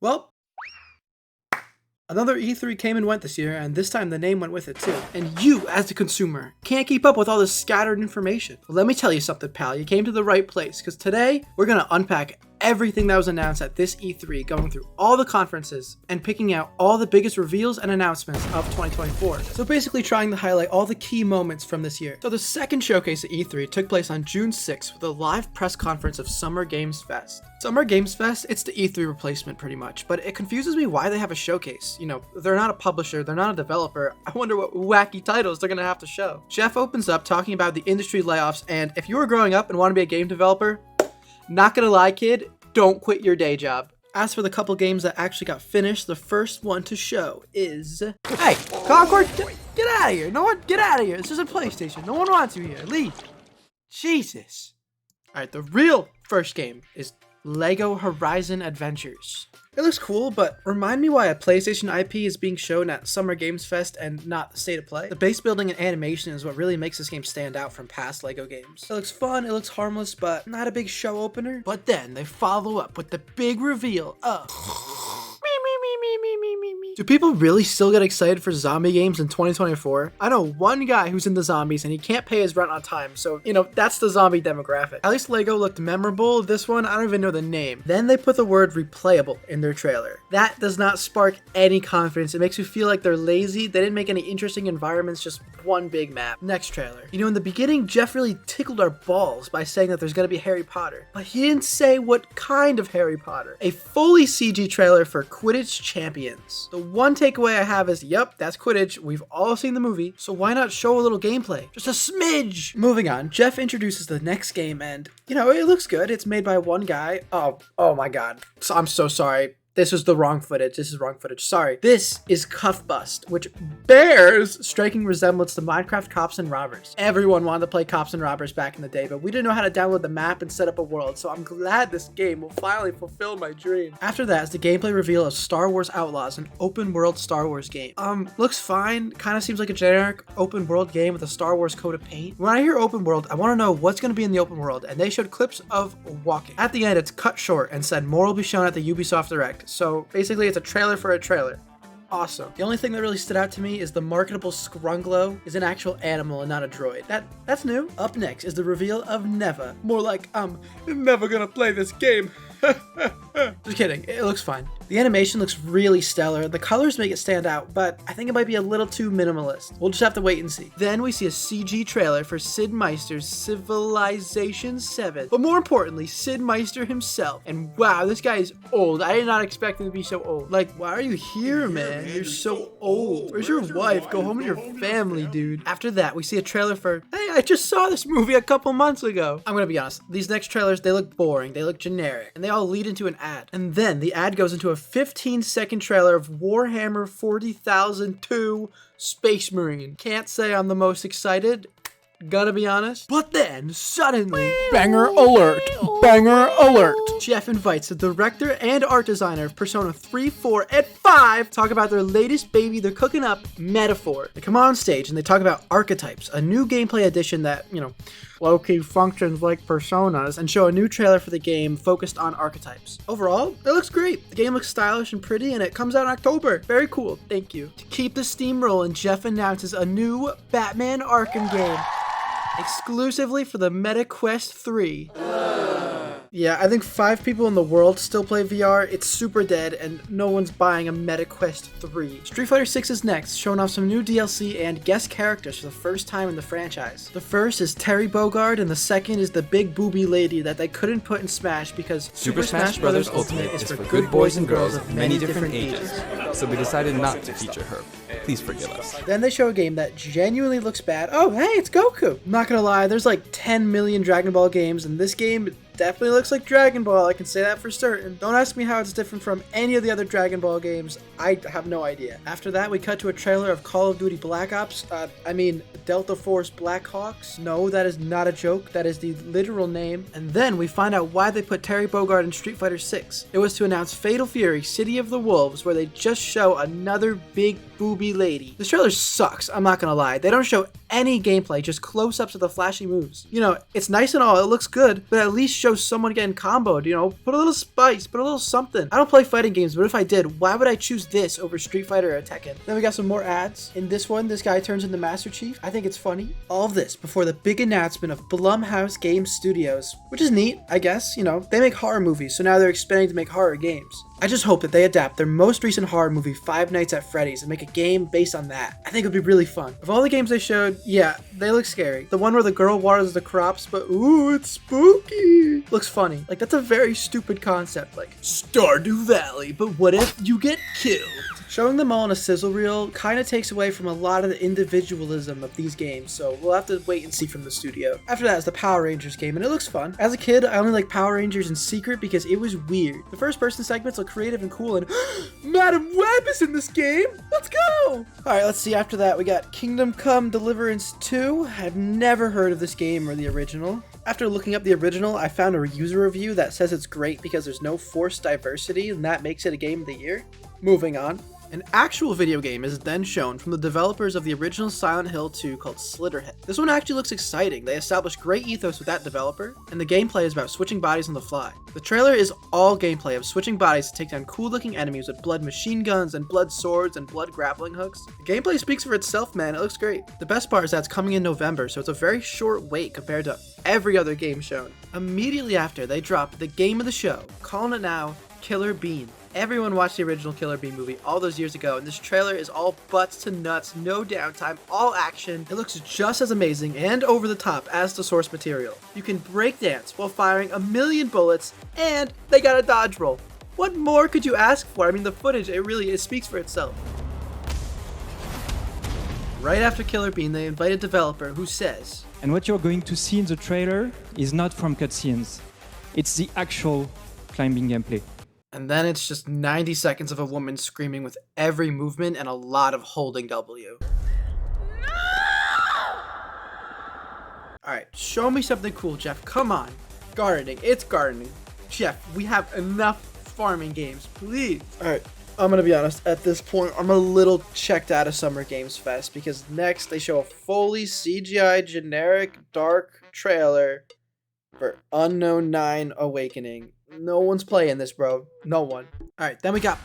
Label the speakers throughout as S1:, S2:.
S1: Well, another E3 came and went this year, and this time the name went with it too. And you, as the consumer, can't keep up with all this scattered information. Well, let me tell you something, pal. You came to the right place, because today we're going to unpack everything that was announced at this E3, going through all the conferences and picking out all the biggest reveals and announcements of 2024. So basically trying to highlight all the key moments from this year. So the second showcase at E3 took place on June 6th with a live press conference of Summer Games Fest. Summer Games Fest, it's the E3 replacement pretty much, but it confuses me why they have a showcase. You know, they're not a publisher, they're not a developer. I wonder what wacky titles they're gonna have to show. Jeff opens up talking about the industry layoffs, and if you were growing up and want to be a game developer, not gonna lie, kid, don't quit your day job. As for the couple games that actually got finished, the first one to show is... Hey, Concord, get out of here. No one, get out of here. This is a PlayStation. No one wants you here. Leave. Jesus. All right, the real first game is Lego Horizon Adventures. It looks cool, but remind me why a PlayStation IP is being shown at Summer Games Fest and not the State of Play. The base building and animation is what really makes this game stand out from past Lego games. It looks fun, it looks harmless, but not a big show opener. But then they follow up with the big reveal of... Do people really still get excited for zombie games in 2024? I know one guy who's into zombies and he can't pay his rent on time, so, you know, that's the zombie demographic. At least Lego looked memorable. This one, I don't even know the name. Then they put the word replayable in their trailer. That does not spark any confidence. It makes you feel like they're lazy. They didn't make any interesting environments, just one big map. Next trailer. You know, in the beginning, Jeff really tickled our balls by saying that there's gonna be Harry Potter, but he didn't say what kind of Harry Potter. A fully CG trailer for Quidditch Champions. The one takeaway I have is, yep, that's Quidditch. We've all seen the movie, so why not show a little gameplay? Just a smidge! Moving on, Jeff introduces the next game and, you know, it looks good. It's made by one guy. Oh my god. So, I'm so sorry. This is the wrong footage. This is wrong footage. Sorry. This is Cuffbust, which bears striking resemblance to Minecraft Cops and Robbers. Everyone wanted to play Cops and Robbers back in the day, but we didn't know how to download the map and set up a world, so I'm glad this game will finally fulfill my dream. After that is the gameplay reveal of Star Wars Outlaws, an open world Star Wars game. Looks fine. Kind of seems like a generic open world game with a Star Wars coat of paint. When I hear open world, I want to know what's going to be in the open world, and they showed clips of walking. At the end, it's cut short and said more will be shown at the Ubisoft Direct. So basically it's a trailer for a trailer. Awesome. The only thing that really stood out to me is the marketable Scrunglow is an actual animal and not a droid. That's new. Up next is the reveal of Neva. More like, I'm never gonna play this game. Just kidding, it looks fine. The animation looks really stellar. The colors make it stand out, but I think it might be a little too minimalist. We'll just have to wait and see. Then we see a CG trailer for Sid Meier's Civilization 7. But more importantly, Sid Meier himself. And wow, this guy is old. I did not expect him to be so old. Like, why are you here, man? You're so old. Where's your wife? Go home to your family, dude. After that, we see a trailer for, hey, I just saw this movie a couple months ago. I'm gonna be honest, these next trailers, they look boring, they look generic, and they all lead into an ad. And then the ad goes into a 15-second trailer of Warhammer 40,000 2 Space Marine. Can't say I'm the most excited, gotta be honest. But then, suddenly, banger alert! Banger alert! Jeff invites the director and art designer of Persona 3, 4, and 5 to talk about their latest baby they're cooking up, Metaphor. They come on stage and they talk about Archetypes, a new gameplay addition that, you know, low-key functions like Personas, and show a new trailer for the game focused on archetypes. Overall, it looks great. The game looks stylish and pretty, and it comes out in October. Very cool. Thank you. To keep the steam rolling, Jeff announces a new Batman Arkham game exclusively for the MetaQuest 3. Yeah, I think 5 people in the world still play VR. It's super dead, and no one's buying a MetaQuest 3. Street Fighter 6 is next, showing off some new DLC and guest characters for the first time in the franchise. The first is Terry Bogard, and the second is the big booby lady that they couldn't put in Smash because
S2: Super Smash Bros. Ultimate is for good boys and girls of many different ages, so we decided not to feature her. Please forgive us.
S1: Then they show a game that genuinely looks bad. Oh, hey, it's Goku. I'm not gonna lie, there's like 10 million Dragon Ball games, and this game definitely looks like Dragon Ball, I can say that for certain. Don't ask me how it's different from any of the other Dragon Ball games, I have no idea. After that, we cut to a trailer of Call of Duty Black Ops, Delta Force Blackhawks. No, that is not a joke, that is the literal name. And then we find out why they put Terry Bogard in Street Fighter 6. It was to announce Fatal Fury City of the Wolves, where they just show another big booby lady. This trailer sucks, I'm not gonna lie. They don't show any gameplay, just close-ups of the flashy moves. You know, it's nice and all, it looks good, but at least show show someone getting comboed, you know, put a little spice, put a little something. I don't play fighting games, but if I did, why would I choose this over Street Fighter or Tekken? Then we got some more ads. In this one, this guy turns into Master Chief. I think it's funny. All of this before the big announcement of Blumhouse Game Studios, which is neat, I guess. You know, they make horror movies, so now they're expanding to make horror games. I just hope that they adapt their most recent horror movie, Five Nights at Freddy's, and make a game based on that. I think it would be really fun. Of all the games they showed, yeah, they look scary. The one where the girl waters the crops, but ooh, it's spooky. Looks funny. Like, that's a very stupid concept. Like, Stardew Valley, but what if you get killed? Showing them all in a sizzle reel kind of takes away from a lot of the individualism of these games, so we'll have to wait and see from the studio. After that is the Power Rangers game, and it looks fun. As a kid, I only like Power Rangers in secret because it was weird. The first person segments look creative and cool, and Madam Web is in this game! Let's go! Alright, let's see. After that, we got Kingdom Come Deliverance 2. I've never heard of this game or the original. After looking up the original, I found a user review that says it's great because there's no forced diversity, and that makes it a game of the year. Moving on. An actual video game is then shown from the developers of the original Silent Hill 2 called Slitterhead. This one actually looks exciting. They established great ethos with that developer, and the gameplay is about switching bodies on the fly. The trailer is all gameplay of switching bodies to take down cool looking enemies with blood machine guns and blood swords and blood grappling hooks. The gameplay speaks for itself, man. It looks great. The best part is that it's coming in November, so it's a very short wait compared to every other game shown. Immediately after, they dropped the game of the show, calling it now Killer Bean. Everyone watched the original Killer Bean movie all those years ago, and this trailer is all butts to nuts, no downtime, all action. It looks just as amazing and over the top as the source material. You can break dance while firing a million bullets, and they got a dodge roll. What more could you ask for? I mean, the footage, it speaks for itself. Right after Killer Bean, they invite a developer who says,
S3: and what you're going to see in the trailer is not from cutscenes. It's the actual climbing gameplay.
S1: And then it's just 90 seconds of a woman screaming with every movement and a lot of holding W. No! Alright, show me something cool, Jeff. Come on. Gardening. It's gardening. Jeff, we have enough farming games. Please. Alright, I'm gonna be honest. At this point, I'm a little checked out of Summer Games Fest because next they show a fully CGI generic dark trailer for Unknown 9 Awakening. No one's playing this, bro. No one. Alright, then we got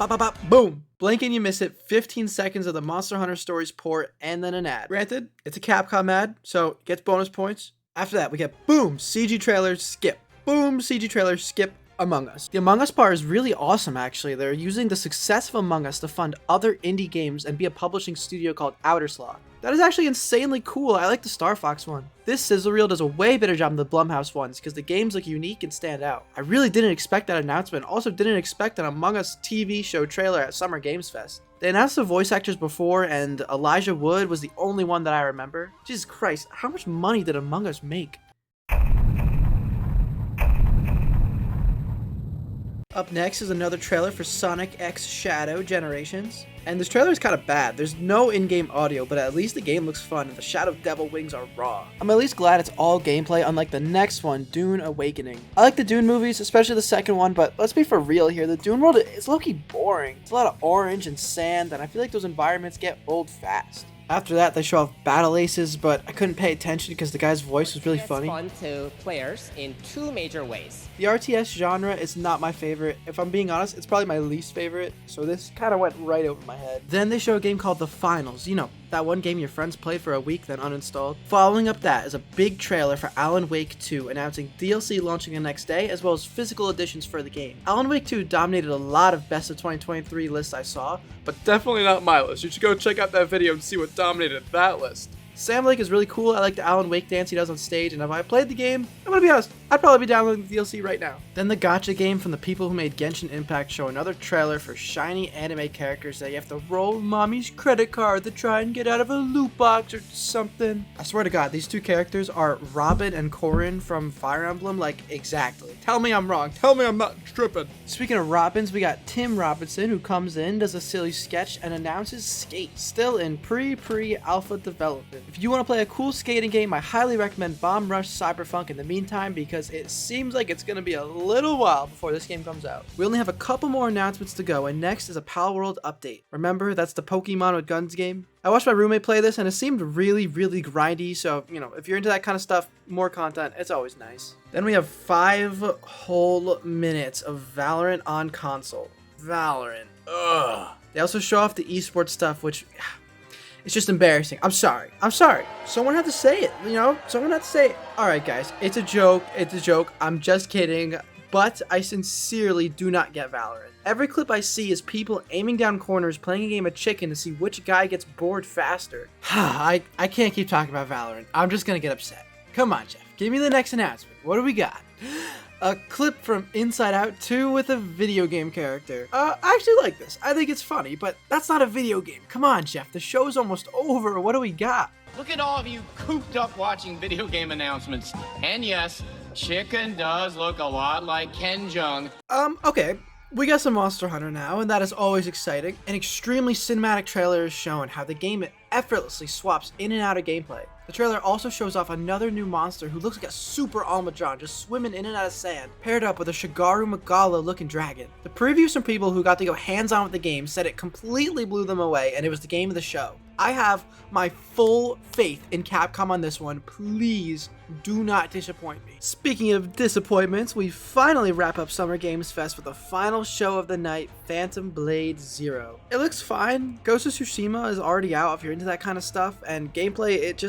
S1: boom. Blink and you miss it. 15 seconds of the Monster Hunter Stories port and then an ad. Granted, it's a Capcom ad, so it gets bonus points. After that, we get boom, CG trailer, skip. Boom, CG trailer, skip. Among Us. The Among Us part is really awesome, actually. They're using the success of Among Us to fund other indie games and be a publishing studio called Outerslaw. That is actually insanely cool. I like the Star Fox one. This sizzle reel does a way better job than the Blumhouse ones because the games look unique and stand out. I really didn't expect that announcement. Also didn't expect an Among Us TV show trailer at Summer Games Fest. They announced the voice actors before, and Elijah Wood was the only one that I remember. Jesus Christ, how much money did Among Us make? Up next is another trailer for Sonic X Shadow Generations. And this trailer is kind of bad. There's no in-game audio, but at least the game looks fun and the Shadow Devil wings are raw. I'm at least glad it's all gameplay, unlike the next one, Dune Awakening. I like the Dune movies, especially the second one, but let's be for real here. The Dune world is low-key boring. It's a lot of orange and sand, and I feel like those environments get old fast. After that, they show off Battle Aces, but I couldn't pay attention because the guy's voice was really funny.
S4: It's fun to players in two major ways.
S1: The RTS genre is not my favorite. If I'm being honest, it's probably my least favorite, so this kind of went right over my head. Then they show a game called The Finals. You know, that one game your friends played for a week, then uninstalled. Following up that is a big trailer for Alan Wake 2, announcing DLC launching the next day, as well as physical editions for the game. Alan Wake 2 dominated a lot of Best of 2023 lists I saw, but definitely not my list. You should go check out that video and see what dominated that list. Sam Lake is really cool. I like the Alan Wake dance he does on stage, and if I played the game, I'm gonna be honest, I'd probably be downloading the DLC right now. Then the gacha game from the people who made Genshin Impact show another trailer for shiny anime characters that you have to roll mommy's credit card to try and get out of a loot box or something. I swear to God, these two characters are Robin and Corin from Fire Emblem, like exactly. Tell me I'm wrong. Tell me I'm not tripping. Speaking of Robins, we got Tim Robinson who comes in, does a silly sketch, and announces Skate, still in pre-alpha development. If you want to play a cool skating game, I highly recommend Bomb Rush Cyberpunk in the meantime because because it seems like it's going to be a little while before this game comes out. We only have a couple more announcements to go, and next is a Palworld update. Remember, that's the Pokemon with guns game? I watched my roommate play this and it seemed really, really grindy, so, if you're into that kind of stuff, more content, it's always nice. Then we have 5 whole minutes of Valorant on console. Valorant. Ugh. They also show off the esports stuff, which... it's just embarrassing. I'm sorry. Someone had to say it, Someone had to say it. Alright, guys. It's a joke. I'm just kidding. But I sincerely do not get Valorant. Every clip I see is people aiming down corners playing a game of chicken to see which guy gets bored faster. I can't keep talking about Valorant. I'm just gonna get upset. Come on, Jeff. Give me the next announcement. What do we got? A clip from Inside Out 2 with a video game character. I actually like this. I think it's funny, but that's not a video game. Come on, Jeff. The show's almost over. What do we got?
S5: Look at all of you cooped up watching video game announcements. And yes, chicken does look a lot like Ken Jeong.
S1: Okay. We got some Monster Hunter now, and that is always exciting. An extremely cinematic trailer is shown how the game effortlessly swaps in and out of gameplay. The trailer also shows off another new monster who looks like a super Almadron just swimming in and out of sand, paired up with a Shigaru Magala looking dragon. The previews from people who got to go hands-on with the game said it completely blew them away and it was the game of the show. I have my full faith in Capcom on this one. Please do not disappoint me. Speaking of disappointments, we finally wrap up Summer Games Fest with the final show of the night, Phantom Blade Zero. It looks fine. Ghost of Tsushima is already out if you're into that kind of stuff, and gameplay, it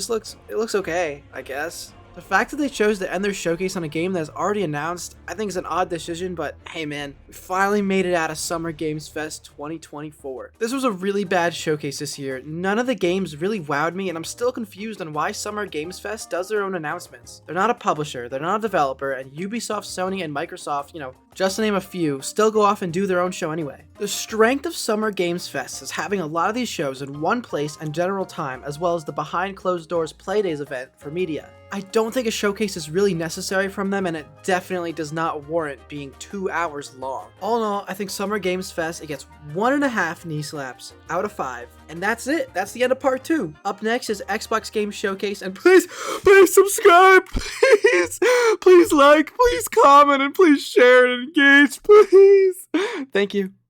S1: looks okay, I guess. The fact that they chose to end their showcase on a game that's already announced, I think is an odd decision, but hey man, we finally made it out of Summer Games Fest 2024. This was a really bad showcase this year. None of the games really wowed me, and I'm still confused on why Summer Games Fest does their own announcements. They're not a publisher, they're not a developer, and Ubisoft, Sony, and Microsoft, just to name a few, still go off and do their own show anyway. The strength of Summer Games Fest is having a lot of these shows in one place and general time, as well as the behind closed doors Playdays event for media. I don't think a showcase is really necessary from them, and it definitely does not warrant being 2 hours long. All in all, I think Summer Games Fest, it gets 1.5 knee slaps out of 5. And that's it. That's the end of part 2. Up next is Xbox Game Showcase, and please subscribe, please like, please comment, and please share and engage, please. Thank you.